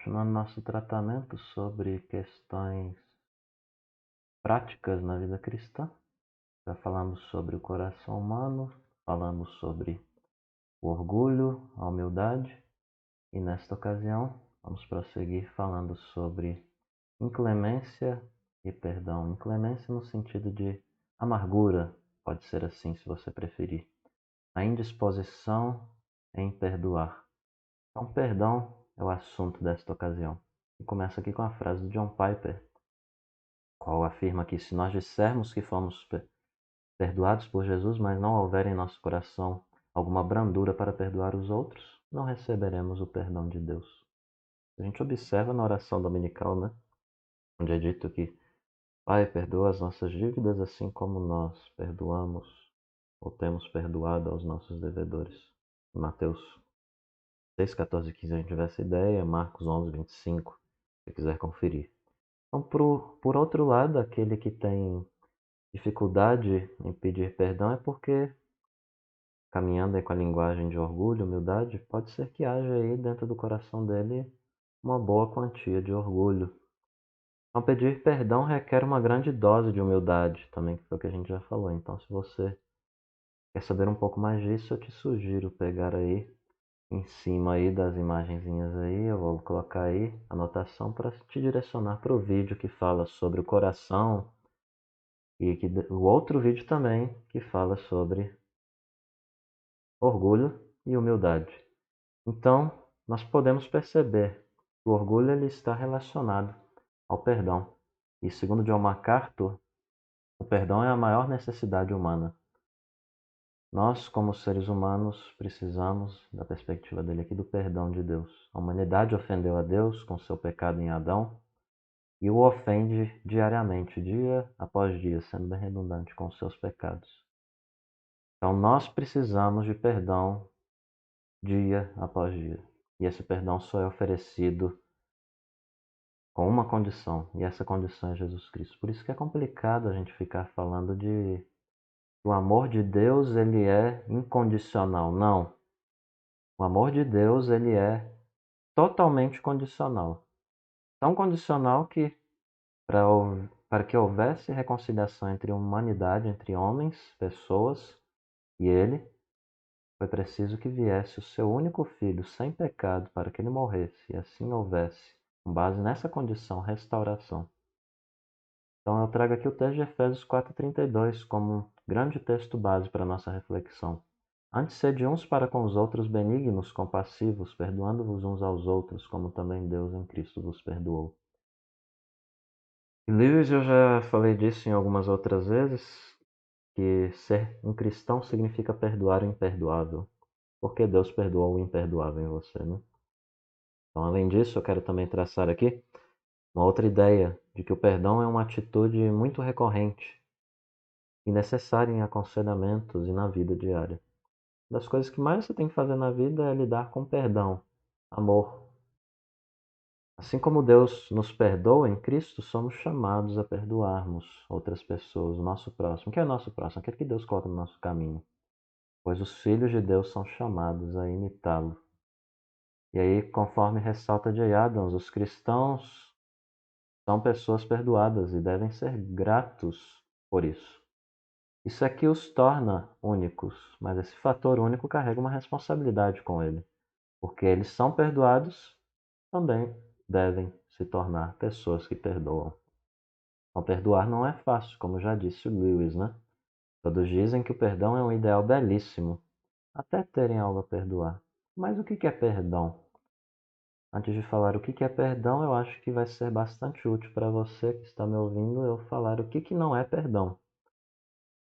continuando nosso tratamento sobre questões práticas na vida cristã. Já falamos sobre o coração humano, falamos sobre o orgulho, a humildade, e nesta ocasião vamos prosseguir falando sobre inclemência e perdão. Inclemência no sentido de amargura, pode ser assim se você preferir. A indisposição em perdoar. Então, perdão é o assunto desta ocasião. E começa aqui com a frase de John Piper, qual afirma que se nós dissermos que fomos perdoados por Jesus, mas não houver em nosso coração alguma brandura para perdoar os outros, não receberemos o perdão de Deus. A gente observa na oração dominical, né? Onde é dito que Pai, perdoa as nossas dívidas assim como nós perdoamos ou temos perdoado aos nossos devedores. Em Mateus 6, 14 e 15 a gente tiver essa ideia, Marcos 11, 25, se quiser conferir. Então, por outro lado, aquele que tem dificuldade em pedir perdão é porque, caminhando aí com a linguagem de orgulho, humildade, pode ser que haja aí dentro do coração dele uma boa quantia de orgulho. Então, pedir perdão requer uma grande dose de humildade, também, que foi o que a gente já falou. Então, se você quer saber um pouco mais disso, eu te sugiro pegar aí em cima aí das imagenzinhas aí, eu vou colocar aí a anotação para te direcionar para o vídeo que fala sobre o coração e o outro vídeo também que fala sobre orgulho e humildade. Então, nós podemos perceber que o orgulho ele está relacionado ao perdão. E segundo John MacArthur, o perdão é a maior necessidade humana. Nós, como seres humanos, precisamos, da perspectiva dele aqui, do perdão de Deus. A humanidade ofendeu a Deus com seu pecado em Adão e o ofende diariamente, dia após dia, sendo bem redundante com seus pecados. Então, nós precisamos de perdão dia após dia. E esse perdão só é oferecido com uma condição, e essa condição é Jesus Cristo. Por isso que é complicado a gente ficar falando de o amor de Deus, ele é incondicional. Não. O amor de Deus, ele é totalmente condicional. Tão condicional que para que houvesse reconciliação entre a humanidade, entre homens, pessoas e ele, foi preciso que viesse o seu único filho sem pecado para que ele morresse e assim houvesse, com base nessa condição, restauração. Então eu trago aqui o texto de Efésios 4:32 como um grande texto base para a nossa reflexão. Antes sede uns para com os outros benignos, compassivos, perdoando-vos uns aos outros, como também Deus em Cristo vos perdoou. E Lewis, eu já falei disso em algumas outras vezes, que ser um cristão significa perdoar o imperdoável, porque Deus perdoou o imperdoável em você, né? Então, além disso, eu quero também traçar aqui uma outra ideia de que o perdão é uma atitude muito recorrente e necessária em aconselhamentos e na vida diária. Uma das coisas que mais você tem que fazer na vida é lidar com perdão, amor. Assim como Deus nos perdoa em Cristo, somos chamados a perdoarmos outras pessoas, o nosso próximo. Quem é o nosso próximo? Aquele que Deus coloca no nosso caminho. Pois os filhos de Deus são chamados a imitá-lo. E aí, conforme ressalta J. Adams, os cristãos são pessoas perdoadas e devem ser gratos por isso. Isso é que os torna únicos, mas esse fator único carrega uma responsabilidade com ele, porque eles são perdoados, também devem se tornar pessoas que perdoam. Então, perdoar não é fácil, como já disse o Lewis, né? Todos dizem que o perdão é um ideal belíssimo, até terem algo a perdoar. Mas o que é perdão? Antes de falar o que é perdão, eu acho que vai ser bastante útil para você que está me ouvindo eu falar o que não é perdão.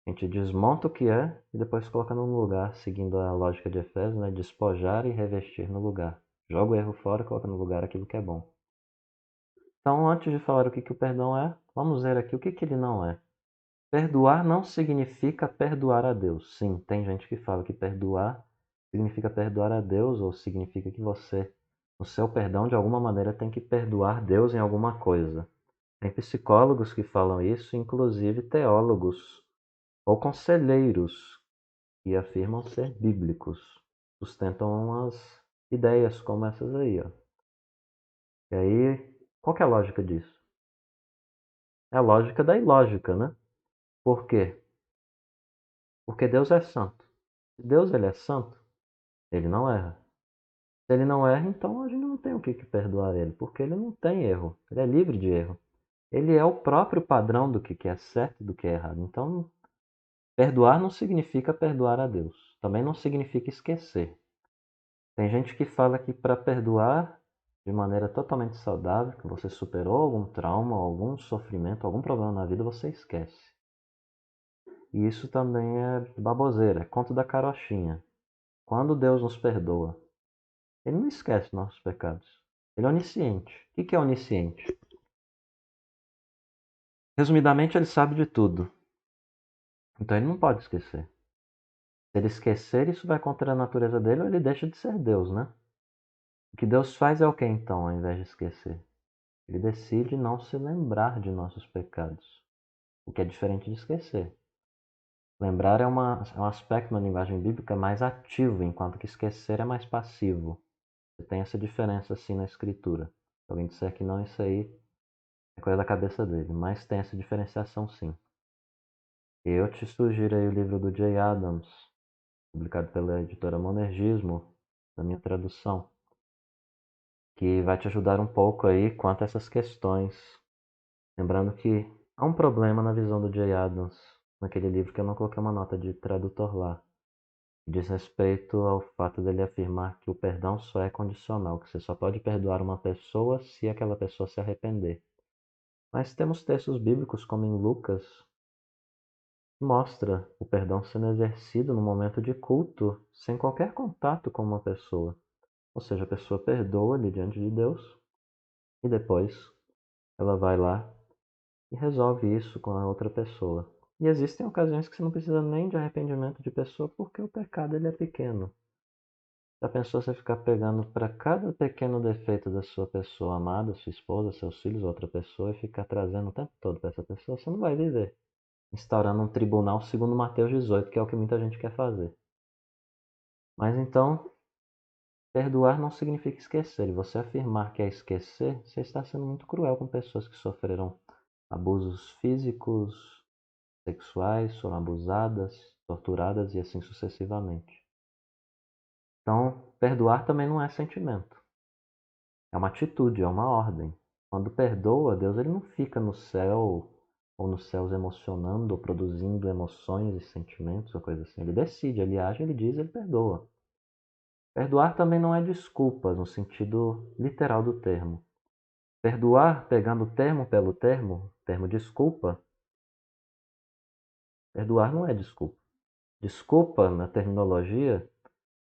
A gente desmonta o que é e depois coloca no lugar, seguindo a lógica de Efésios, né? Despojar e revestir no lugar. Joga o erro fora e coloca no lugar aquilo que é bom. Então, antes de falar o que o perdão é, vamos ver aqui o que ele não é. Perdoar não significa perdoar a Deus. Sim, tem gente que fala que perdoar significa perdoar a Deus ou significa que você, no seu perdão, de alguma maneira, tem que perdoar Deus em alguma coisa. Tem psicólogos que falam isso, inclusive teólogos ou conselheiros que afirmam ser bíblicos. Sustentam umas ideias como essas aí, ó. E aí, qual que é a lógica disso? É a lógica da ilógica, né? Por quê? Porque Deus é santo. Se Deus ele é santo, ele não erra. Se ele não erra, então a gente não tem o que perdoar ele, porque ele não tem erro. Ele é livre de erro. Ele é o próprio padrão do que é certo e do que é errado. Então, perdoar não significa perdoar a Deus. Também não significa esquecer. Tem gente que fala que para perdoar de maneira totalmente saudável, que você superou algum trauma, algum sofrimento, algum problema na vida, você esquece. E isso também é baboseira, é conto da carochinha. Quando Deus nos perdoa, ele não esquece nossos pecados. Ele é onisciente. O que é onisciente? Resumidamente, ele sabe de tudo. Então ele não pode esquecer. Se ele esquecer, isso vai contra a natureza dele ou ele deixa de ser Deus, né? O que Deus faz é o que então, ao invés de esquecer? Ele decide não se lembrar de nossos pecados, o que é diferente de esquecer. Lembrar é um aspecto na linguagem bíblica mais ativo, enquanto que esquecer é mais passivo. Você tem essa diferença assim na escritura. Se alguém disser que não, isso aí é coisa da cabeça dele, mas tem essa diferenciação sim. Eu te sugiro aí o livro do Jay Adams, publicado pela editora Monergismo, na minha tradução, que vai te ajudar um pouco aí quanto a essas questões. Lembrando que há um problema na visão do Jay Adams, naquele livro que eu não coloquei uma nota de tradutor lá. Diz respeito ao fato dele afirmar que o perdão só é condicional, que você só pode perdoar uma pessoa se aquela pessoa se arrepender. Mas temos textos bíblicos, como em Lucas, que mostra o perdão sendo exercido no momento de culto, sem qualquer contato com uma pessoa. Ou seja, a pessoa perdoa-lhe diante de Deus e depois ela vai lá e resolve isso com a outra pessoa. E existem ocasiões que você não precisa nem de arrependimento de pessoa porque o pecado ele é pequeno. Já pensou você ficar pegando para cada pequeno defeito da sua pessoa amada, sua esposa, seus filhos, outra pessoa, e ficar trazendo o tempo todo para essa pessoa? Você não vai viver. Instaurando um tribunal segundo Mateus 18, que é o que muita gente quer fazer. Mas então, perdoar não significa esquecer. E você afirmar que é esquecer, você está sendo muito cruel com pessoas que sofreram abusos físicos, sexuais, foram abusadas, torturadas e assim sucessivamente. Então, perdoar também não é sentimento. É uma atitude, é uma ordem. Quando perdoa, Deus ele não fica no céu ou nos céus emocionando ou produzindo emoções e sentimentos ou coisa assim. Ele decide, ele age, ele diz, ele perdoa. Perdoar também não é desculpa no sentido literal do termo. Perdoar, pegando o termo pelo termo desculpa, perdoar não é desculpa. Desculpa, na terminologia,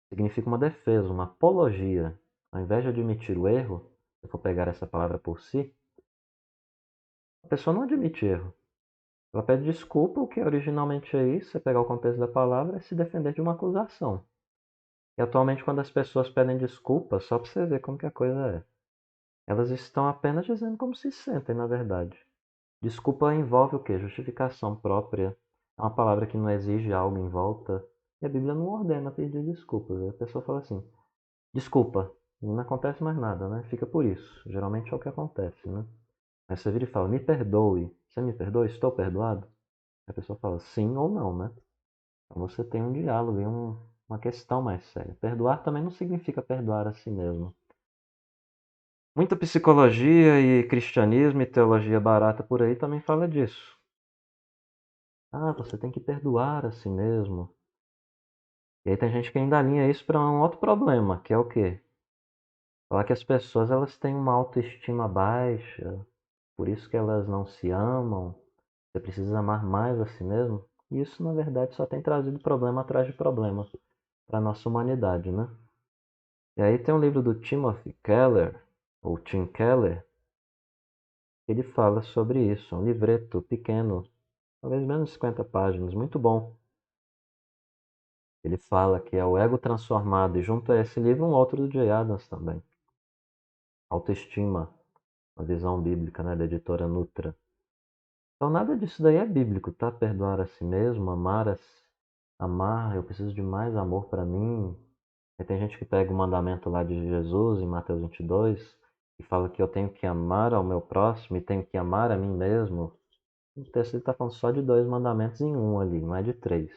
significa uma defesa, uma apologia. Ao invés de admitir o erro, se eu for pegar essa palavra por si, a pessoa não admite erro. Ela pede desculpa, o que originalmente é isso, você pegar o contexto da palavra, é se defender de uma acusação. E atualmente quando as pessoas pedem desculpa, só para você ver como que a coisa é, elas estão apenas dizendo como se sentem, na verdade. Desculpa envolve o quê? Justificação própria. É uma palavra que não exige algo em volta. E a Bíblia não ordena pedir desculpas. A pessoa fala assim, desculpa, e não acontece mais nada, né? Fica por isso. Geralmente é o que acontece, né? Aí você vira e fala, me perdoe. Você me perdoa? Estou perdoado? A pessoa fala sim ou não, né? Então você tem um diálogo e uma questão mais séria. Perdoar também não significa perdoar a si mesmo. Muita psicologia e cristianismo e teologia barata por aí também fala disso. Ah, você tem que perdoar a si mesmo. E aí tem gente que ainda alinha isso para um outro problema, que é o quê? Falar que as pessoas elas têm uma autoestima baixa, por isso que elas não se amam. Você precisa amar mais a si mesmo. E isso, na verdade, só tem trazido problema atrás de problema para a nossa humanidade, né? E aí tem um livro do Timothy Keller, ou Tim Keller, que ele fala sobre isso. É um livreto pequeno, talvez menos de 50 páginas, muito bom. Ele fala que é o ego transformado, e junto a esse livro um outro do Jay Adams também. Autoestima, a visão bíblica, né, da editora Nutra. Então nada disso daí é bíblico, tá? Perdoar a si mesmo, amar, eu preciso de mais amor para mim. E tem gente que pega o mandamento lá de Jesus, em Mateus 22, que fala que eu tenho que amar ao meu próximo e tenho que amar a mim mesmo, o texto está falando só de 2 mandamentos em um ali, não é de 3.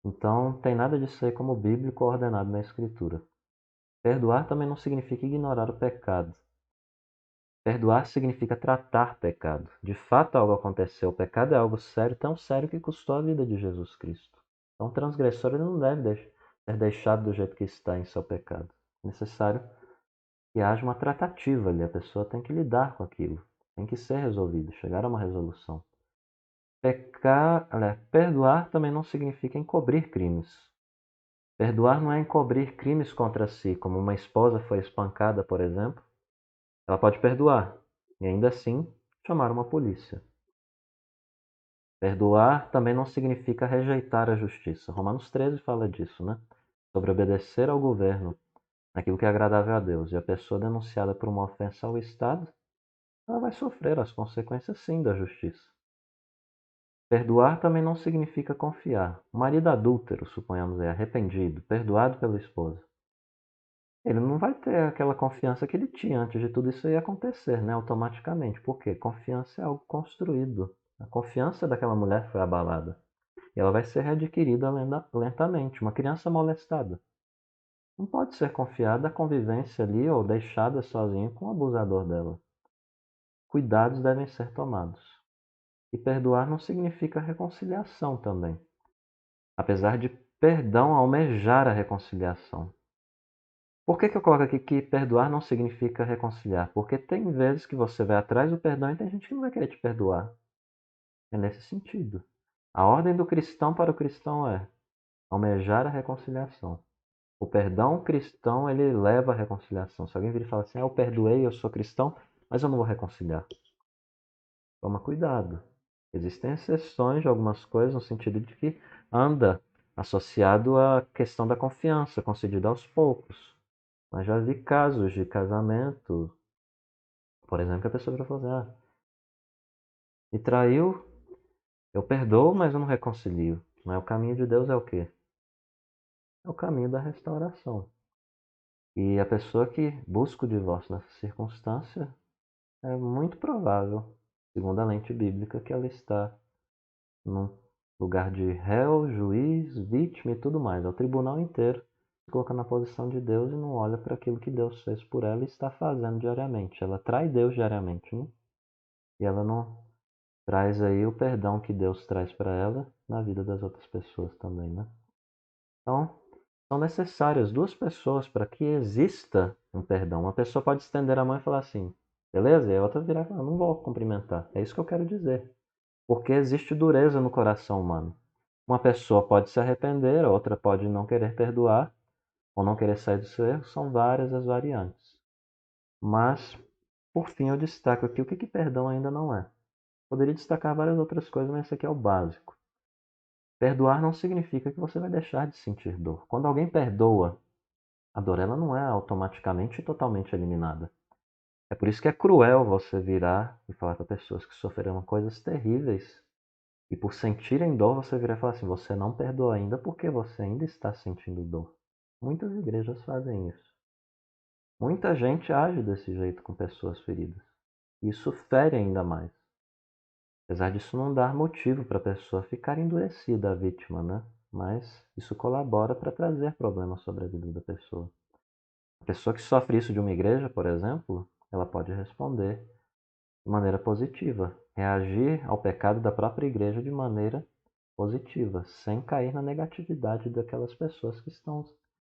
Então, tem nada disso aí como bíblico ordenado na Escritura. Perdoar também não significa ignorar o pecado. Perdoar significa tratar pecado. De fato, algo aconteceu. O pecado é algo sério, tão sério que custou a vida de Jesus Cristo. Então, o transgressor ele não deve ser deixado do jeito que está em seu pecado. É necessário que haja uma tratativa ali. A pessoa tem que lidar com aquilo. Tem que ser resolvido, chegar a uma resolução. Perdoar também não significa encobrir crimes. Perdoar não é encobrir crimes contra si, como uma esposa foi espancada, por exemplo. Ela pode perdoar e ainda assim chamar uma polícia. Perdoar também não significa rejeitar a justiça. Romanos 13 fala disso, né? Sobre obedecer ao governo, aquilo que é agradável a Deus. E a pessoa denunciada por uma ofensa ao Estado, ela vai sofrer as consequências sim da justiça. Perdoar também não significa confiar. O marido adúltero, suponhamos, é arrependido, perdoado pela esposa. Ele não vai ter aquela confiança que ele tinha antes de tudo isso aí acontecer, né? Automaticamente. Por quê? Confiança é algo construído. A confiança daquela mulher foi abalada. E ela vai ser readquirida lentamente. Uma criança molestada não pode ser confiada a convivência ali ou deixada sozinha com o abusador dela. Cuidados devem ser tomados. E perdoar não significa reconciliação também. Apesar de perdão almejar a reconciliação. Por que eu coloco aqui que perdoar não significa reconciliar? Porque tem vezes que você vai atrás do perdão e tem gente que não vai querer te perdoar. É nesse sentido. A ordem do cristão para o cristão é almejar a reconciliação. O perdão cristão, ele leva à reconciliação. Se alguém vir e falar assim, eu perdoei, eu sou cristão, mas eu não vou reconciliar. Toma cuidado. Existem exceções de algumas coisas no sentido de que anda associado à questão da confiança, concedida aos poucos. Mas já vi casos de casamento, por exemplo, que a pessoa virou e falou assim, me traiu, eu perdoo, mas eu não reconcilio. Mas o caminho de Deus é o quê? É o caminho da restauração. E a pessoa que busca o divórcio nessa circunstância, é muito provável, segundo a lente bíblica, que ela está num lugar de réu, juiz, vítima e tudo mais. É o tribunal inteiro se coloca na posição de Deus e não olha para aquilo que Deus fez por ela e está fazendo diariamente. Ela trai Deus diariamente, né? E ela não traz aí o perdão que Deus traz para ela na vida das outras pessoas também, né? Então, são necessárias 2 pessoas para que exista um perdão. Uma pessoa pode estender a mão e falar assim, beleza? E a outra virar e falar, não vou cumprimentar. É isso que eu quero dizer. Porque existe dureza no coração humano. Uma pessoa pode se arrepender, a outra pode não querer perdoar ou não querer sair do seu erro. São várias as variantes. Mas, por fim, eu destaco aqui o que perdão ainda não é. Poderia destacar várias outras coisas, mas esse aqui é o básico. Perdoar não significa que você vai deixar de sentir dor. Quando alguém perdoa, a dor ela não é automaticamente e totalmente eliminada. É por isso que é cruel você virar e falar para pessoas que sofreram coisas terríveis e por sentirem dor você virar e falar assim, você não perdoa ainda porque você ainda está sentindo dor. Muitas igrejas fazem isso. Muita gente age desse jeito com pessoas feridas. Isso fere ainda mais. Apesar disso não dar motivo para a pessoa ficar endurecida, a vítima, né? Mas isso colabora para trazer problemas sobre a vida da pessoa. A pessoa que sofre isso de uma igreja, por exemplo, ela pode responder de maneira positiva, reagir ao pecado da própria igreja de maneira positiva, sem cair na negatividade daquelas pessoas que estão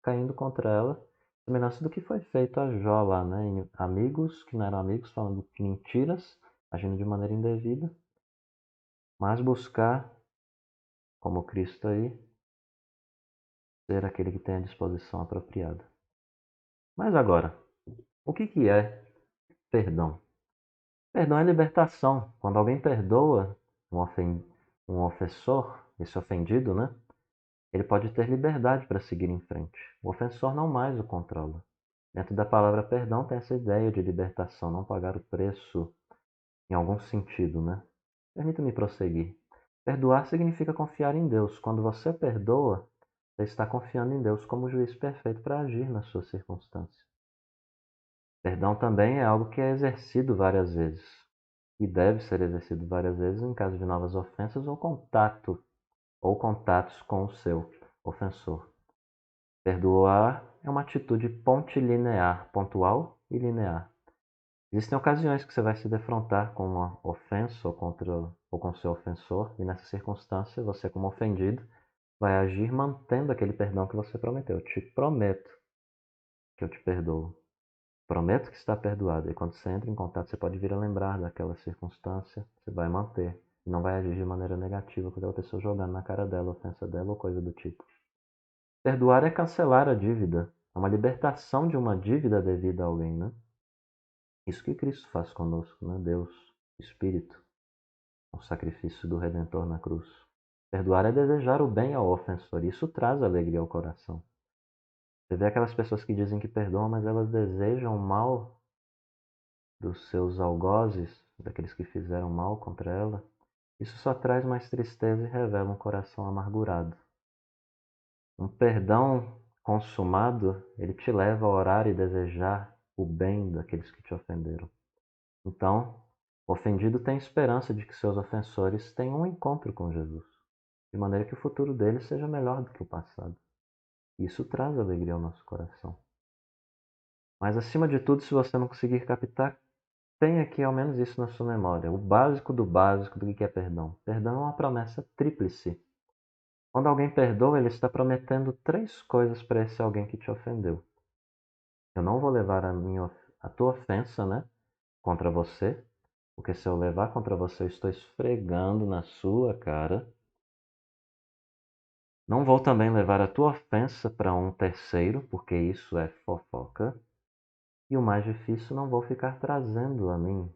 caindo contra ela, semelhança do que foi feito a Jó lá, né? Amigos que não eram amigos falando mentiras, agindo de maneira indevida, mas buscar, como Cristo aí, ser aquele que tem a disposição apropriada. Mas agora, o que é perdão? Perdão é libertação. Quando alguém perdoa um ofensor, esse ofendido, né? Ele pode ter liberdade para seguir em frente. O ofensor não mais o controla. Dentro da palavra perdão tem essa ideia de libertação, não pagar o preço em algum sentido, né? Permita-me prosseguir. Perdoar significa confiar em Deus. Quando você perdoa, você está confiando em Deus como juiz perfeito para agir na sua circunstância. Perdão também é algo que é exercido várias vezes e deve ser exercido várias vezes em caso de novas ofensas ou contatos com o seu ofensor. Perdoar é uma atitude pontilinear, pontual e linear. Existem ocasiões que você vai se defrontar com uma ofensa ou com seu ofensor, e nessa circunstância, você, como ofendido, vai agir mantendo aquele perdão que você prometeu. Eu te prometo que eu te perdoo. Prometo que está perdoado. E quando você entra em contato, você pode vir a lembrar daquela circunstância, você vai manter. E não vai agir de maneira negativa com aquela pessoa jogando na cara dela, ofensa dela ou coisa do tipo. Perdoar é cancelar a dívida. É uma libertação de uma dívida devida a alguém, né? Isso que Cristo faz conosco, né? Deus, Espírito, o sacrifício do Redentor na cruz. Perdoar é desejar o bem ao ofensor. Isso traz alegria ao coração. Você vê aquelas pessoas que dizem que perdoam, mas elas desejam o mal dos seus algozes, daqueles que fizeram mal contra ela. Isso só traz mais tristeza e revela um coração amargurado. Um perdão consumado, ele te leva a orar e desejar o bem daqueles que te ofenderam. Então, o ofendido tem esperança de que seus ofensores tenham um encontro com Jesus, de maneira que o futuro deles seja melhor do que o passado. Isso traz alegria ao nosso coração. Mas, acima de tudo, se você não conseguir captar, tenha aqui ao menos isso na sua memória. O básico do básico do que é perdão. Perdão é uma promessa tríplice. Quando alguém perdoa, ele está prometendo três coisas para esse alguém que te ofendeu. Eu não vou levar a tua ofensa, né, contra você, porque se eu levar contra você, eu estou esfregando na sua cara. Não vou também levar a tua ofensa para um terceiro, porque isso é fofoca. E o mais difícil, não vou ficar trazendo a mim,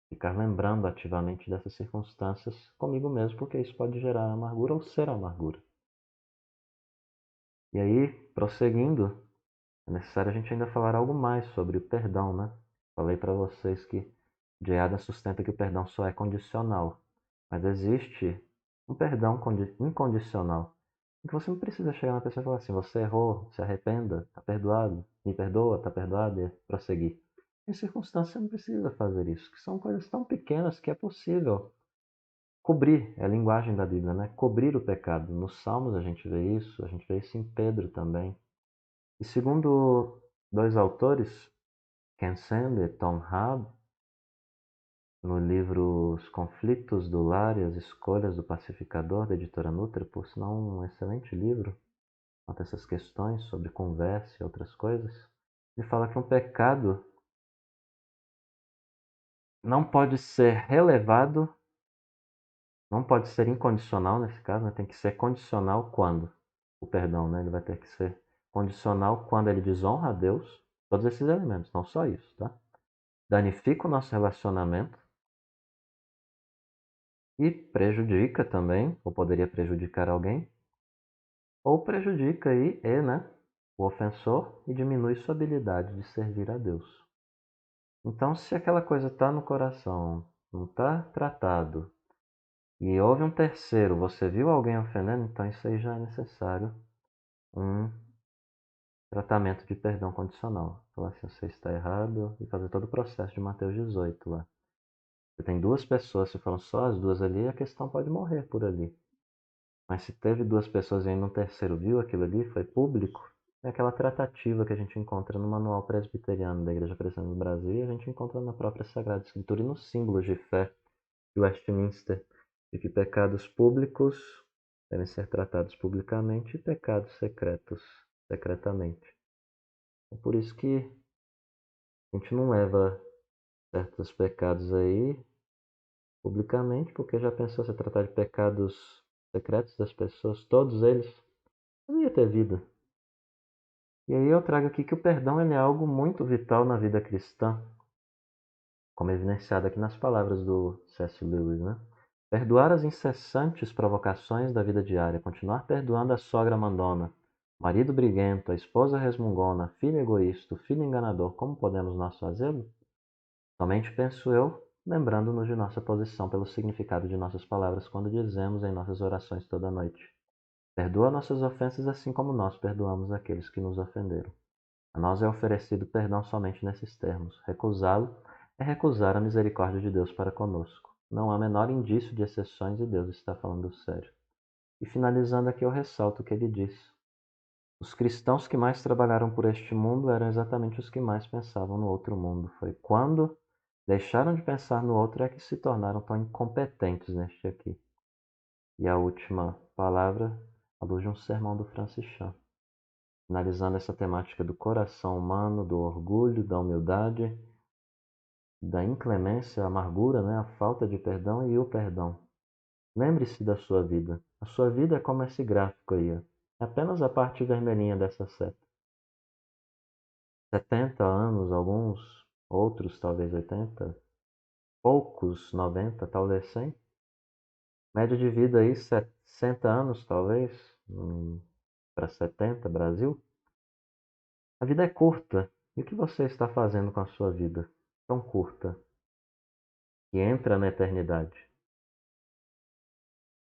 ficar lembrando ativamente dessas circunstâncias comigo mesmo, porque isso pode gerar amargura ou ser amargura. E aí, prosseguindo, é necessário a gente ainda falar algo mais sobre o perdão, né? Falei para vocês que J. Adams sustenta que o perdão só é condicional, mas existe um perdão incondicional. Em que você não precisa chegar na pessoa e falar assim: você errou, se arrependa, está perdoado, me perdoa, está perdoado, e prosseguir. Em circunstâncias você não precisa fazer isso, que são coisas tão pequenas que é possível cobrir, é a linguagem da Bíblia, né? Cobrir o pecado. Nos Salmos a gente vê isso em Pedro também. E segundo dois autores, Ken Sande e Tom Raab, no livro Os Conflitos do Lar e as Escolhas do Pacificador, da editora Nutra, por sinal um excelente livro, conta essas questões sobre conversa e outras coisas, ele fala que um pecado não pode ser relevado, não pode ser incondicional nesse caso, né? Tem que ser condicional quando? O perdão, né? Ele vai ter que ser condicional quando ele desonra a Deus, todos esses elementos, não só isso, tá? Danifica o nosso relacionamento e prejudica também, ou poderia prejudicar alguém, ou prejudica né, o ofensor e diminui sua habilidade de servir a Deus. Então, se aquela coisa está no coração, não está tratado, e houve um terceiro, você viu alguém ofendendo, então isso aí já é necessário um tratamento de perdão condicional. Falar assim, você está errado, e fazer todo o processo de Mateus 18 lá. Você tem duas pessoas, se foram só as duas ali, a questão pode morrer por ali. Mas se teve duas pessoas e ainda um terceiro viu aquilo ali, foi público, é aquela tratativa que a gente encontra no Manual Presbiteriano da Igreja Presbiteriana do Brasil e a gente encontra na própria Sagrada Escritura e nos símbolos de fé de Westminster, de que pecados públicos devem ser tratados publicamente e pecados secretos secretamente. É por isso que a gente não leva certos pecados aí publicamente, porque já pensou se tratar de pecados secretos das pessoas, todos eles, não ia ter vida. E aí eu trago aqui que o perdão ele é algo muito vital na vida cristã, como evidenciado aqui nas palavras do C.S. Lewis, né? Perdoar as incessantes provocações da vida diária, continuar perdoando a sogra mandona, marido briguento, a esposa resmungona, filho egoísta, filho enganador, como podemos nós fazê-lo? Somente penso eu, lembrando-nos de nossa posição pelo significado de nossas palavras quando dizemos em nossas orações toda noite: perdoa nossas ofensas assim como nós perdoamos aqueles que nos ofenderam. A nós é oferecido perdão somente nesses termos. Recusá-lo é recusar a misericórdia de Deus para conosco. Não há menor indício de exceções e Deus está falando sério. E finalizando aqui, eu ressalto o que ele diz. Os cristãos que mais trabalharam por este mundo eram exatamente os que mais pensavam no outro mundo. Foi quando deixaram de pensar no outro é que se tornaram tão incompetentes neste aqui. E a última palavra, à luz de um sermão do Francis Chan, finalizando essa temática do coração humano, do orgulho, da humildade, da inclemência, a amargura, né? A falta de perdão e o perdão. Lembre-se da sua vida. A sua vida é como esse gráfico aí, ó. É apenas a parte vermelhinha dessa seta. 70 anos, alguns, outros talvez 80, poucos 90, talvez 100. Média de vida aí 60 anos talvez, para 70, Brasil. A vida é curta. E o que você está fazendo com a sua vida? Tão curta, que entra na eternidade.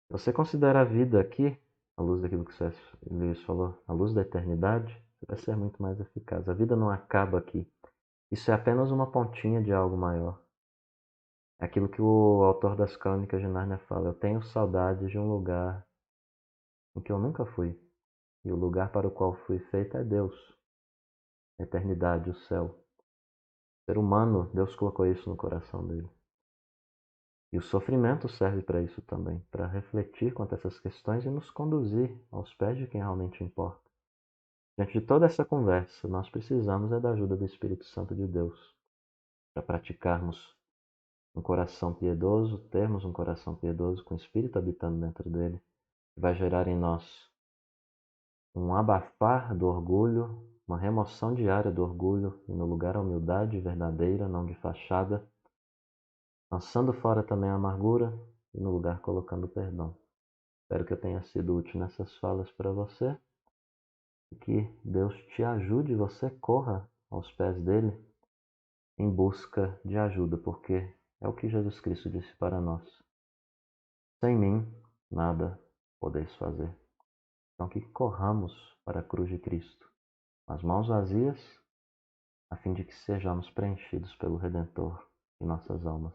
Você considera a vida aqui, à luz daquilo que o C.S. Lewis falou, à luz da eternidade, você vai ser muito mais eficaz. A vida não acaba aqui. Isso é apenas uma pontinha de algo maior. É aquilo que o autor das Crônicas de Nárnia fala. Eu tenho saudade de um lugar em que eu nunca fui. E o lugar para o qual fui feito é Deus. A eternidade, o céu. O ser humano, Deus colocou isso no coração dele. E o sofrimento serve para isso também, para refletir quanto a essas questões e nos conduzir aos pés de quem realmente importa. Diante de toda essa conversa, nós precisamos da ajuda do Espírito Santo de Deus para praticarmos um coração piedoso, termos um coração piedoso com o Espírito habitando dentro dele, que vai gerar em nós um abafar do orgulho, uma remoção diária do orgulho e no lugar a humildade verdadeira, não de fachada, lançando fora também a amargura e no lugar colocando o perdão. Espero que eu tenha sido útil nessas falas para você e que Deus te ajude e você corra aos pés dele em busca de ajuda, porque é o que Jesus Cristo disse para nós. Sem mim, nada podeis fazer. Então que corramos para a cruz de Cristo, as mãos vazias, a fim de que sejamos preenchidos pelo Redentor em nossas almas.